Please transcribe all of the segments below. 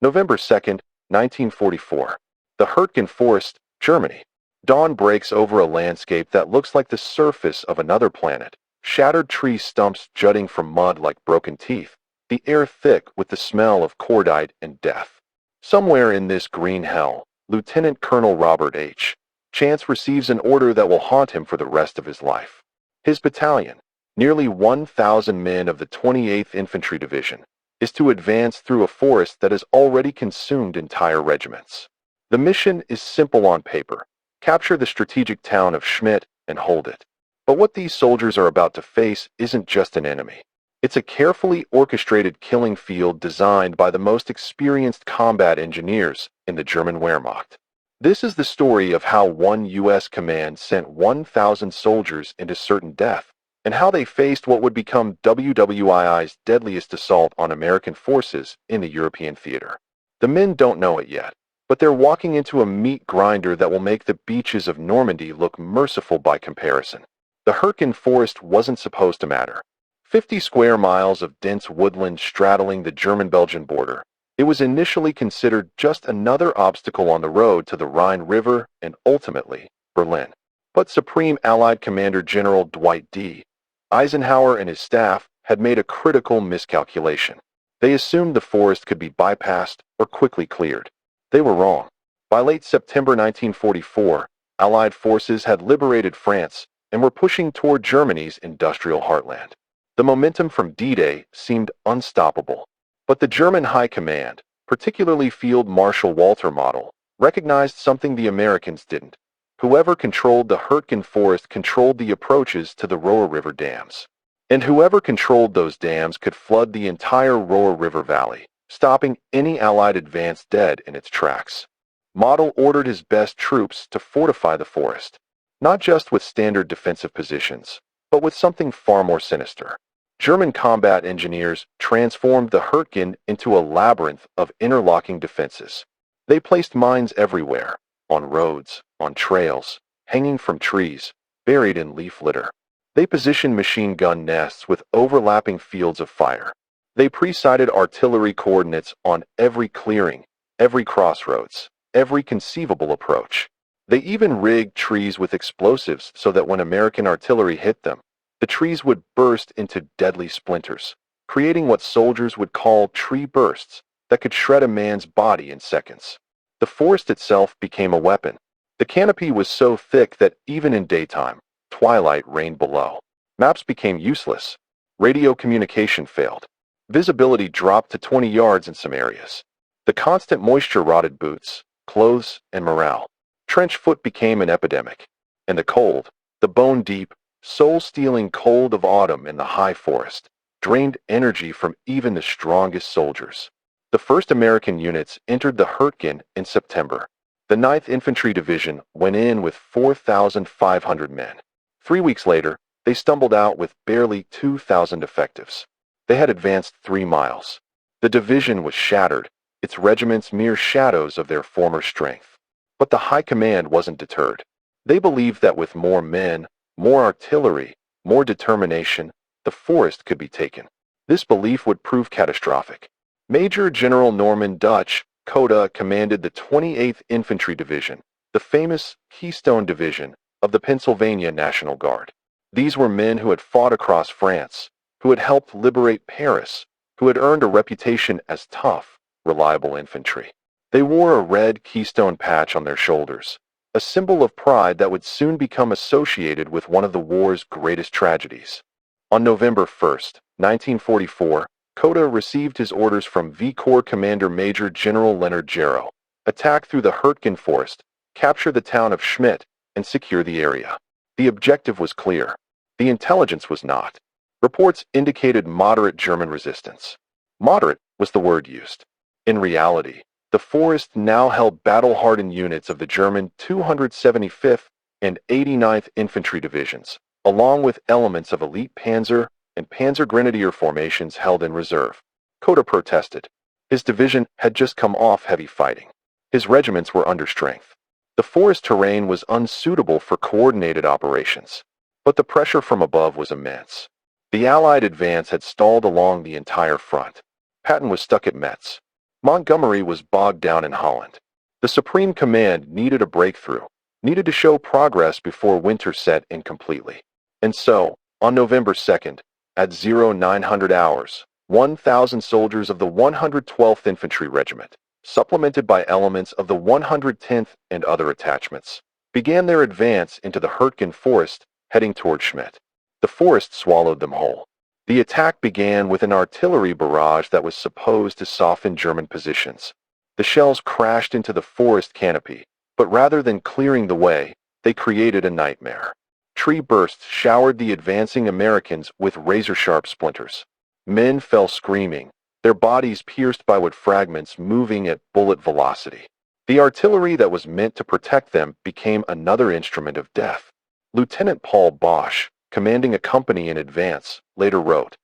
November 2nd, 1944. The Hürtgen Forest, Germany. Dawn breaks over a landscape that looks like the surface of another planet. Shattered tree stumps jutting from mud like broken teeth. The air thick with the smell of cordite and death. Somewhere in this green hell, Lieutenant Colonel Robert H. Chance receives an order that will haunt him for the rest of his life. His battalion, nearly 1,000 men of the 28th Infantry Division, is to advance through a forest that has already consumed entire regiments. The mission is simple on paper: capture the strategic town of Schmidt and hold it. But what these soldiers are about to face isn't just an enemy. It's a carefully orchestrated killing field designed by the most experienced combat engineers in the German Wehrmacht. This is the story of how one U.S. command sent 1,000 soldiers into certain death, and how they faced what would become WWII's deadliest assault on American forces in the European theater. The men don't know it yet, but they're walking into a meat grinder that will make the beaches of Normandy look merciful by comparison. The Hürtgen Forest wasn't supposed to matter. 50 square miles of dense woodland straddling the German-Belgian border. It was initially considered just another obstacle on the road to the Rhine River and ultimately Berlin. But Supreme Allied Commander General Dwight D. Eisenhower and his staff had made a critical miscalculation. They assumed the forest could be bypassed or quickly cleared. They were wrong. By late September 1944, Allied forces had liberated France and were pushing toward Germany's industrial heartland. The momentum from D-Day seemed unstoppable. But the German High Command, particularly Field Marshal Walter Model, recognized something the Americans didn't. Whoever controlled the Hürtgen Forest controlled the approaches to the Roer River dams. And whoever controlled those dams could flood the entire Roer River Valley, stopping any Allied advance dead in its tracks. Model ordered his best troops to fortify the forest, not just with standard defensive positions, but with something far more sinister. German combat engineers transformed the Hürtgen into a labyrinth of interlocking defenses. They placed mines everywhere, on roads, on trails, hanging from trees, buried in leaf litter. They positioned machine gun nests with overlapping fields of fire. They pre-sighted artillery coordinates on every clearing, every crossroads, every conceivable approach. They even rigged trees with explosives so that when American artillery hit them, the trees would burst into deadly splinters, creating what soldiers would call tree bursts that could shred a man's body in seconds. The forest itself became a weapon. The canopy was so thick that even in daytime, twilight reigned below. Maps became useless. Radio communication failed. Visibility dropped to 20 yards in some areas. The constant moisture rotted boots, clothes, and morale. Trench foot became an epidemic. And the cold, the bone-deep, soul-stealing cold of autumn in the high forest, drained energy from even the strongest soldiers. The first American units entered the Hürtgen in September. The 9th Infantry Division went in with 4,500 men. 3 weeks later, they stumbled out with barely 2,000 effectives. They had advanced 3 miles. The division was shattered, its regiments mere shadows of their former strength. But the high command wasn't deterred. They believed that with more men, more artillery, more determination, the forest could be taken. This belief would prove catastrophic. Major General Norman Dutch Coda commanded the 28th Infantry Division, the famous Keystone Division of the Pennsylvania National Guard. These were men who had fought across France, who had helped liberate Paris, who had earned a reputation as tough, reliable infantry. They wore a red keystone patch on their shoulders, a symbol of pride that would soon become associated with one of the war's greatest tragedies. On November 1st, 1944, Coda received his orders from V Corps Commander Major General Leonard Jarrow: attack through the Hürtgen Forest, capture the town of Schmidt, and secure the area. The objective was clear. The intelligence was not. Reports indicated moderate German resistance. Moderate was the word used. In reality, the forest now held battle-hardened units of the German 275th and 89th Infantry Divisions, along with elements of elite Panzer and Panzer Grenadier formations held in reserve. Coda protested. His division had just come off heavy fighting. His regiments were under strength. The forest terrain was unsuitable for coordinated operations, but the pressure from above was immense. The Allied advance had stalled along the entire front. Patton was stuck at Metz. Montgomery was bogged down in Holland. The Supreme Command needed a breakthrough, needed to show progress before winter set in completely. And so, on November 2nd, at 0900 hours, 1,000 soldiers of the 112th Infantry Regiment, supplemented by elements of the 110th and other attachments, began their advance into the Hürtgen Forest, heading toward Schmidt. The forest swallowed them whole. The attack began with an artillery barrage that was supposed to soften German positions. The shells crashed into the forest canopy, but rather than clearing the way, they created a nightmare. Tree bursts showered the advancing Americans with razor-sharp splinters. Men fell screaming, their bodies pierced by wood fragments moving at bullet velocity. The artillery that was meant to protect them became another instrument of death. Lieutenant Paul Bosch, commanding a company in advance, later wrote,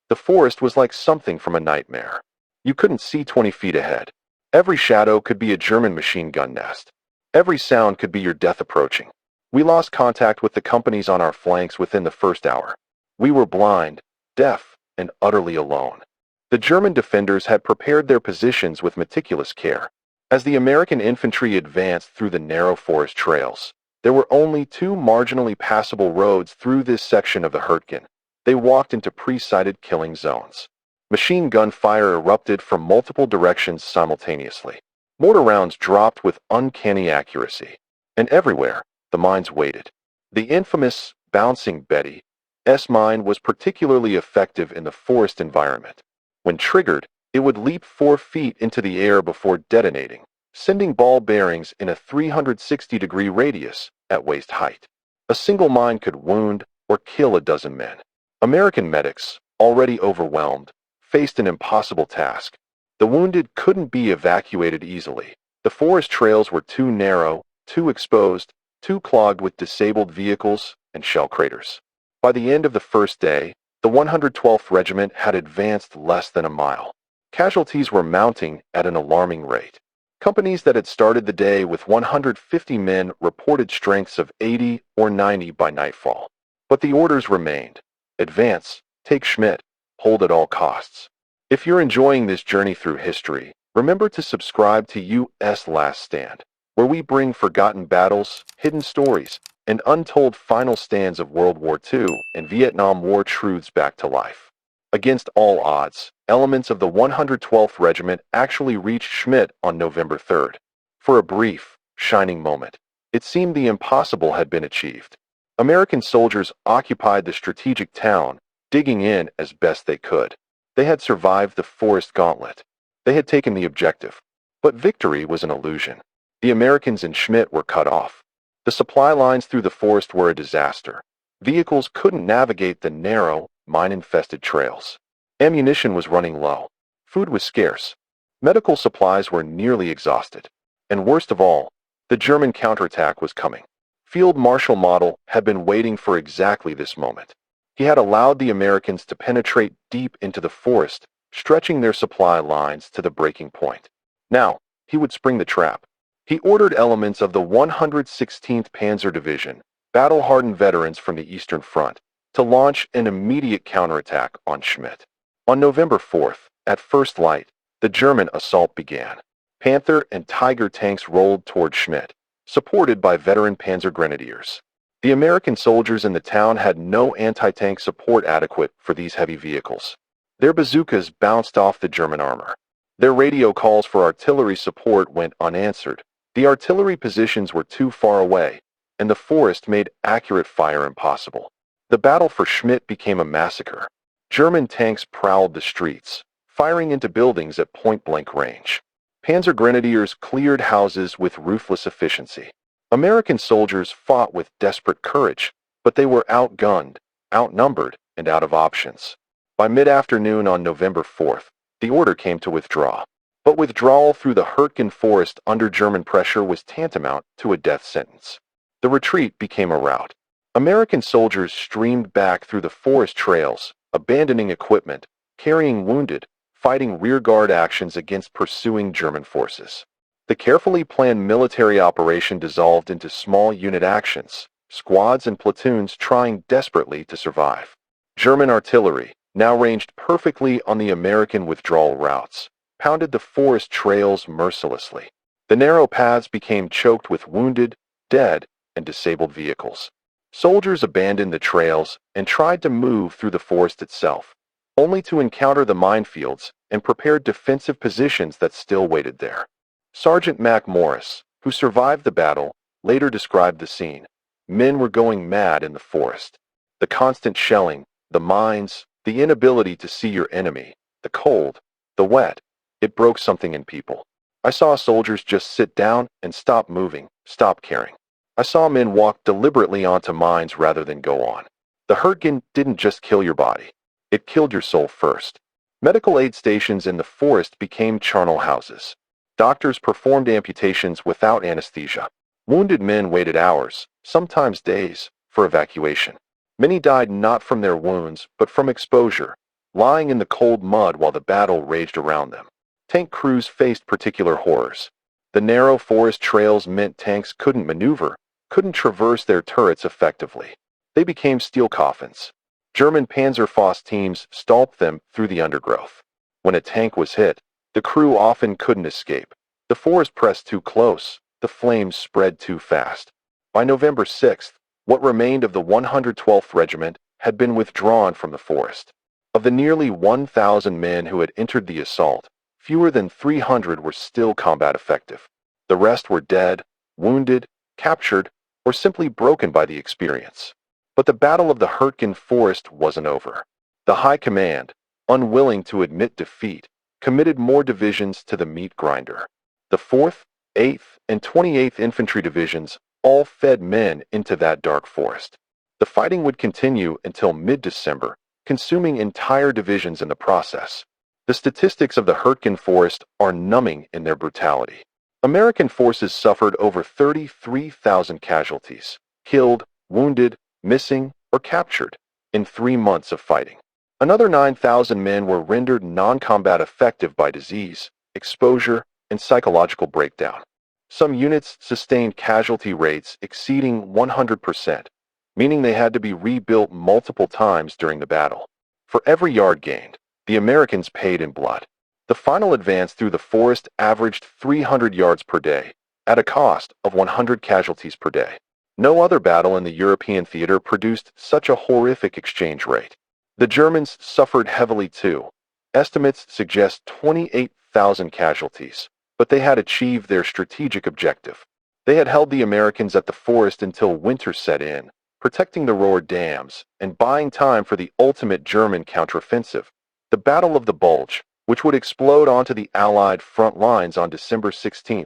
"The forest was like something from a nightmare. You couldn't see 20 feet ahead. Every shadow could be a German machine gun nest. Every sound could be your death approaching. We lost contact with the companies on our flanks within the first hour. We were blind, deaf, and utterly alone." The German defenders had prepared their positions with meticulous care. As the American infantry advanced through the narrow forest trails, there were only two marginally passable roads through this section of the Hürtgen. They walked into pre-sighted killing zones. Machine gun fire erupted from multiple directions simultaneously. Mortar rounds dropped with uncanny accuracy. And everywhere, the mines waited. The infamous Bouncing Betty S mine was particularly effective in the forest environment. When triggered, it would leap 4 feet into the air before detonating, sending ball bearings in a 360-degree radius at waist height. A single mine could wound or kill a dozen men. American medics, already overwhelmed, faced an impossible task. The wounded couldn't be evacuated easily. The forest trails were too narrow, too exposed, too clogged with disabled vehicles and shell craters. By the end of the first day, the 112th Regiment had advanced less than a mile. Casualties were mounting at an alarming rate. Companies that had started the day with 150 men reported strengths of 80 or 90 by nightfall. But the orders remained. Advance, take Schmidt, hold at all costs. If you're enjoying this journey through history, remember to subscribe to U.S. Last Stand, where we bring forgotten battles, hidden stories, and untold final stands of World War II and Vietnam War truths back to life. Against all odds, elements of the 112th Regiment actually reached Schmidt on November 3rd. For a brief, shining moment, it seemed the impossible had been achieved. American soldiers occupied the strategic town, digging in as best they could. They had survived the forest gauntlet. They had taken the objective. But victory was an illusion. The Americans in Schmidt were cut off. The supply lines through the forest were a disaster. Vehicles couldn't navigate the narrow, mine-infested trails. Ammunition was running low. Food was scarce. Medical supplies were nearly exhausted. And worst of all, the German counterattack was coming. Field Marshal Model had been waiting for exactly this moment. He had allowed the Americans to penetrate deep into the forest, stretching their supply lines to the breaking point. Now, he would spring the trap. He ordered elements of the 116th Panzer Division, battle-hardened veterans from the Eastern Front, to launch an immediate counterattack on Schmidt. On November 4th, at first light, the German assault began. Panther and Tiger tanks rolled toward Schmidt, supported by veteran Panzer Grenadiers. The American soldiers in the town had no anti-tank support adequate for these heavy vehicles. Their bazookas bounced off the German armor. Their radio calls for artillery support went unanswered. The artillery positions were too far away, and the forest made accurate fire impossible. The battle for Schmidt became a massacre. German tanks prowled the streets, firing into buildings at point-blank range. Panzer Grenadiers cleared houses with ruthless efficiency. American soldiers fought with desperate courage, but they were outgunned, outnumbered, and out of options. By mid-afternoon on November 4th, the order came to withdraw. But withdrawal through the Hürtgen Forest under German pressure was tantamount to a death sentence. The retreat became a rout. American soldiers streamed back through the forest trails, abandoning equipment, carrying wounded, fighting rearguard actions against pursuing German forces. The carefully planned military operation dissolved into small unit actions, squads and platoons trying desperately to survive. German artillery now ranged perfectly on the American withdrawal routes. pounded the forest trails mercilessly. The narrow paths became choked with wounded, dead, and disabled vehicles. Soldiers abandoned the trails and tried to move through the forest itself, only to encounter the minefields and prepare defensive positions that still waited there. Sergeant Mac Morris, who survived the battle, later described the scene. Men were going mad in the forest. The constant shelling, the mines, the inability to see your enemy, the cold, the wet, it broke something in people. I saw soldiers just sit down and stop moving, stop caring. I saw men walk deliberately onto mines rather than go on. The Hürtgen didn't just kill your body. It killed your soul first. Medical aid stations in the forest became charnel houses. Doctors performed amputations without anesthesia. Wounded men waited hours, sometimes days, for evacuation. Many died not from their wounds, but from exposure, lying in the cold mud while the battle raged around them. Tank crews faced particular horrors. The narrow forest trails meant tanks couldn't maneuver, couldn't traverse their turrets effectively. They became steel coffins. German Panzerfaust teams stalked them through the undergrowth. When a tank was hit, the crew often couldn't escape. The forest pressed too close, the flames spread too fast. By November 6th, what remained of the 112th Regiment had been withdrawn from the forest. Of the nearly 1,000 men who had entered the assault, fewer than 300 were still combat effective. The rest were dead, wounded, captured, or simply broken by the experience. But the Battle of the Hürtgen Forest wasn't over. The High Command, unwilling to admit defeat, committed more divisions to the meat grinder. The 4th, 8th, and 28th Infantry Divisions all fed men into that dark forest. The fighting would continue until mid-December, consuming entire divisions in the process. The statistics of the Hürtgen Forest are numbing in their brutality. American forces suffered over 33,000 casualties, killed, wounded, missing, or captured, in 3 months of fighting. Another 9,000 men were rendered non-combat effective by disease, exposure, and psychological breakdown. Some units sustained casualty rates exceeding 100%, meaning they had to be rebuilt multiple times during the battle. For every yard gained, the Americans paid in blood. The final advance through the forest averaged 300 yards per day, at a cost of 100 casualties per day. No other battle in the European theater produced such a horrific exchange rate. The Germans suffered heavily too. Estimates suggest 28,000 casualties, but they had achieved their strategic objective. They had held the Americans at the forest until winter set in, protecting the Ruhr dams and buying time for the ultimate German counteroffensive, the Battle of the Bulge, which would explode onto the Allied front lines on December 16,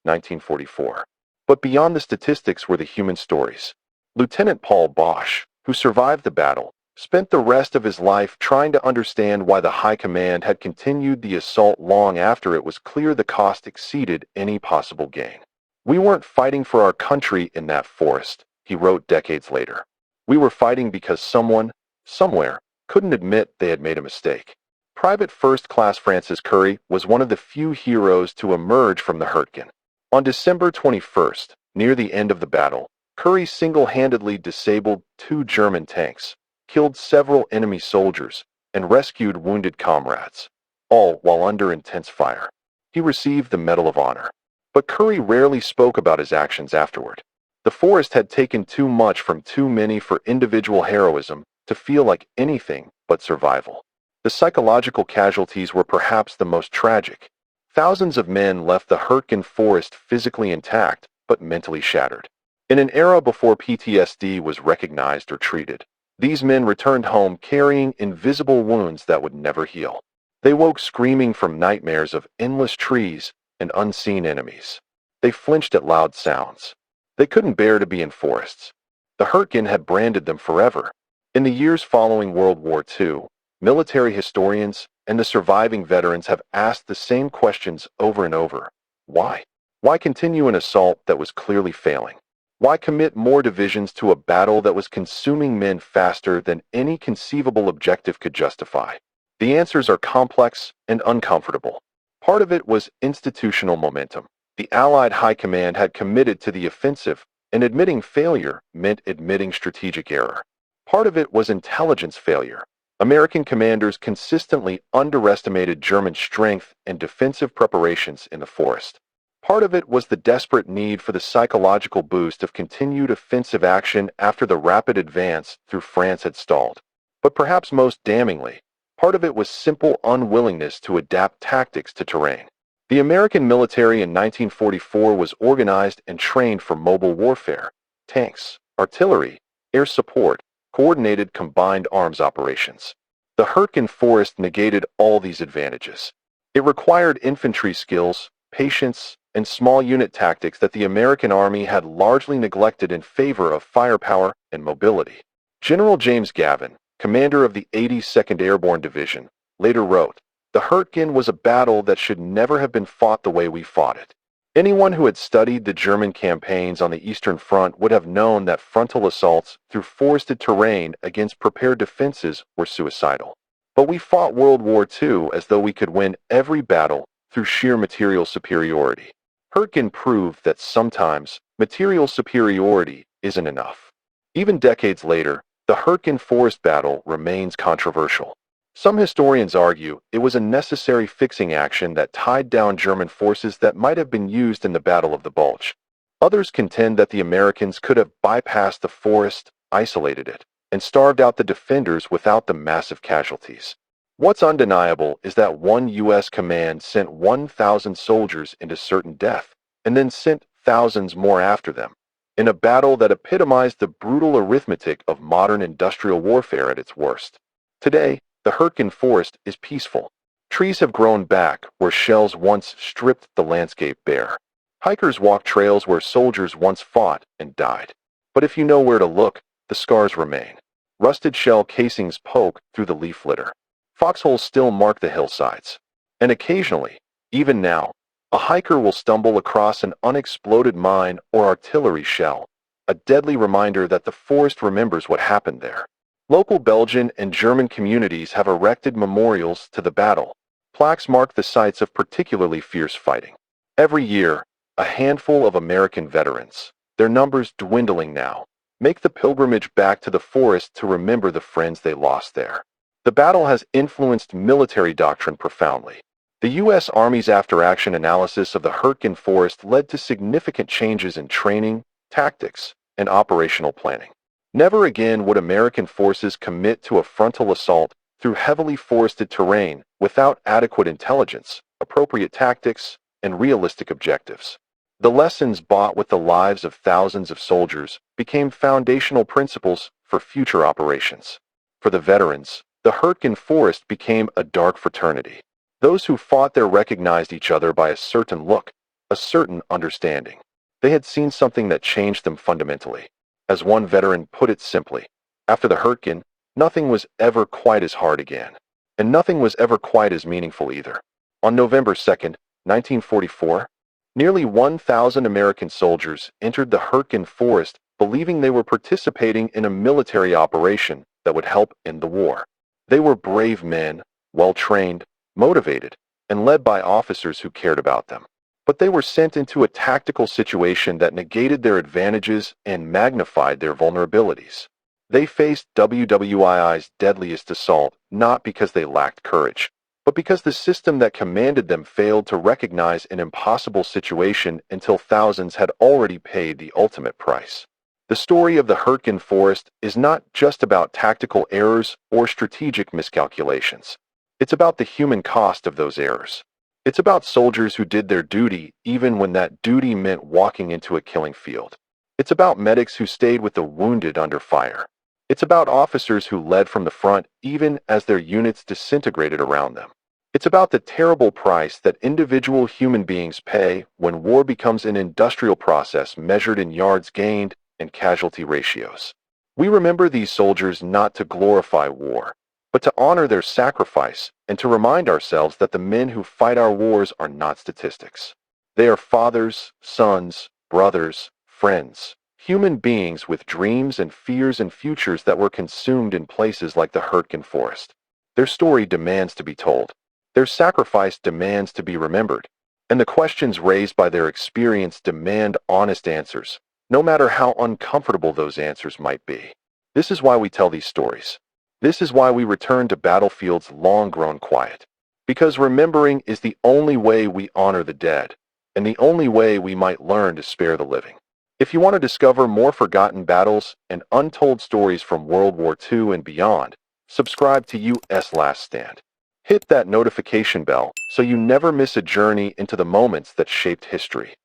1944. But beyond the statistics were the human stories. Lieutenant Paul Bosch, who survived the battle, spent the rest of his life trying to understand why the High Command had continued the assault long after it was clear the cost exceeded any possible gain. "We weren't fighting for our country in that forest," he wrote decades later. "We were fighting because someone, somewhere, couldn't admit they had made a mistake." Private First Class Francis Curry was one of the few heroes to emerge from the Hürtgen. On December 21st, near the end of the battle, Curry single-handedly disabled 2 German tanks, killed several enemy soldiers, and rescued wounded comrades, all while under intense fire. He received the Medal of Honor. But Curry rarely spoke about his actions afterward. The forest had taken too much from too many for individual heroism to feel like anything but survival. The psychological casualties were perhaps the most tragic. Thousands of men left the Hürtgen Forest physically intact, but mentally shattered. In an era before PTSD was recognized or treated, these men returned home carrying invisible wounds that would never heal. They woke screaming from nightmares of endless trees and unseen enemies. They flinched at loud sounds. They couldn't bear to be in forests. The Hürtgen had branded them forever. In the years following World War II, military historians and the surviving veterans have asked the same questions over and over. Why? Why continue an assault that was clearly failing? Why commit more divisions to a battle that was consuming men faster than any conceivable objective could justify? The answers are complex and uncomfortable. Part of it was institutional momentum. The Allied High Command had committed to the offensive, and admitting failure meant admitting strategic error. Part of it was intelligence failure. American commanders consistently underestimated German strength and defensive preparations in the forest. Part of it was the desperate need for the psychological boost of continued offensive action after the rapid advance through France had stalled. But perhaps most damningly, part of it was simple unwillingness to adapt tactics to terrain. The American military in 1944 was organized and trained for mobile warfare, tanks, artillery, air support, coordinated combined arms operations. The Hürtgen Forest negated all these advantages. It required infantry skills, patience, and small unit tactics that the American Army had largely neglected in favor of firepower and mobility. General James Gavin, commander of the 82nd Airborne Division, later wrote, "The Hürtgen was a battle that should never have been fought the way we fought it." Anyone who had studied the German campaigns on the Eastern Front would have known that frontal assaults through forested terrain against prepared defenses were suicidal. But we fought World War II as though we could win every battle through sheer material superiority. Hürtgen proved that sometimes material superiority isn't enough. Even decades later, the Hürtgen Forest battle remains controversial. Some historians argue it was a necessary fixing action that tied down German forces that might have been used in the Battle of the Bulge. Others contend that the Americans could have bypassed the forest, isolated it, and starved out the defenders without the massive casualties. What's undeniable is that one U.S. command sent 1,000 soldiers into certain death, and then sent thousands more after them, in a battle that epitomized the brutal arithmetic of modern industrial warfare at its worst. Today, the Hürtgen Forest is peaceful. Trees have grown back where shells once stripped the landscape bare. Hikers walk trails where soldiers once fought and died. But if you know where to look, the scars remain. Rusted shell casings poke through the leaf litter. Foxholes still mark the hillsides. And occasionally, even now, a hiker will stumble across an unexploded mine or artillery shell, a deadly reminder that the forest remembers what happened there. Local Belgian and German communities have erected memorials to the battle. Plaques mark the sites of particularly fierce fighting. Every year, a handful of American veterans, their numbers dwindling now, make the pilgrimage back to the forest to remember the friends they lost there. The battle has influenced military doctrine profoundly. The U.S. Army's after-action analysis of the Hürtgen Forest led to significant changes in training, tactics, and operational planning. Never again would American forces commit to a frontal assault through heavily forested terrain without adequate intelligence, appropriate tactics, and realistic objectives. The lessons bought with the lives of thousands of soldiers became foundational principles for future operations. For the veterans, the Hürtgen Forest became a dark fraternity. Those who fought there recognized each other by a certain look, a certain understanding. They had seen something that changed them fundamentally. As one veteran put it simply, after the Hürtgen, nothing was ever quite as hard again. And nothing was ever quite as meaningful either. On November 2nd, 1944, nearly 1,000 American soldiers entered the Hürtgen Forest believing they were participating in a military operation that would help end the war. They were brave men, well-trained, motivated, and led by officers who cared about them. But they were sent into a tactical situation that negated their advantages and magnified their vulnerabilities. They faced WWII's deadliest assault not because they lacked courage, but because the system that commanded them failed to recognize an impossible situation until thousands had already paid the ultimate price. The story of the Hürtgen Forest is not just about tactical errors or strategic miscalculations. It's about the human cost of those errors. It's about soldiers who did their duty even when that duty meant walking into a killing field. It's about medics who stayed with the wounded under fire. It's about officers who led from the front even as their units disintegrated around them. It's about the terrible price that individual human beings pay when war becomes an industrial process measured in yards gained and casualty ratios. We remember these soldiers not to glorify war, but to honor their sacrifice and to remind ourselves that the men who fight our wars are not statistics. They are fathers, sons, brothers, friends, human beings with dreams and fears and futures that were consumed in places like the Hürtgen Forest. Their story demands to be told. Their sacrifice demands to be remembered. And the questions raised by their experience demand honest answers, no matter how uncomfortable those answers might be. This is why we tell these stories. This is why we return to battlefields long grown quiet. Because remembering is the only way we honor the dead, and the only way we might learn to spare the living. If you want to discover more forgotten battles and untold stories from World War II and beyond, subscribe to US Last Stand. Hit that notification bell so you never miss a journey into the moments that shaped history.